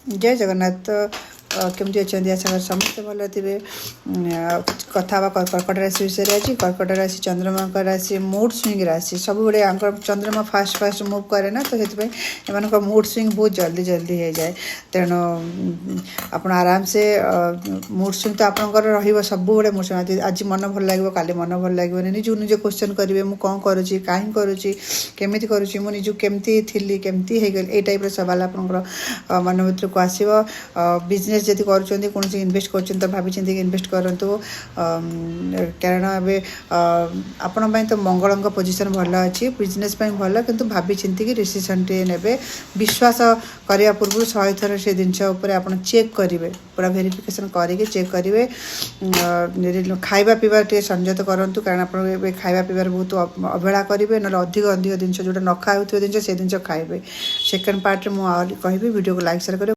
जय जगन्नाथ केमती अच्छा आशा कर समस्त भल थे कथा कर्कट राशि विषय आज कर्कट राशि चंद्रमा राशि मूड स्विंग राशि सब बड़े चंद्रमा फास्ट फास्ट मूव करे ना तो ये मूड स्विंग बहुत जल्दी जल्दी हो जाए तेणु आप आराम से मूड स्विंग तो आपंकर सब बड़े मूड स्विंग आज मन भल लगे काली मन भल लगे निज निजे क्वेश्चन करेंगे मुझे कौन करुँची कहीं करुँची केमी करुँची मुझे निज केमती थी केमती हो गल ये टाइप सवाल आपंकर मन भर को आसो बिजनेस जदि करुँच कौन इनवेस्ट कर भाई इनवेस्ट करूँ कारण आपण तो मंगल पोजिशन भल अच्छी बिजनेस भल कि भाभी चिंतिकी डिसीजन टे ने विश्वास करने पूर्व 100 थर से जिनस आप चेक करेंगे पूरा वेरिफिकेशन करके चेक करेंगे खाଇବା पीवा टे संयत करूँ कारण आप खाଇବା पीबार बहुत अवहेला करेंगे ना अधिक अधिक जिन जो न खाऊ जिन से जिन खाइबे सेकेंड पार्ट में मुझे कहि वीडियो को लाइक शेयर करें।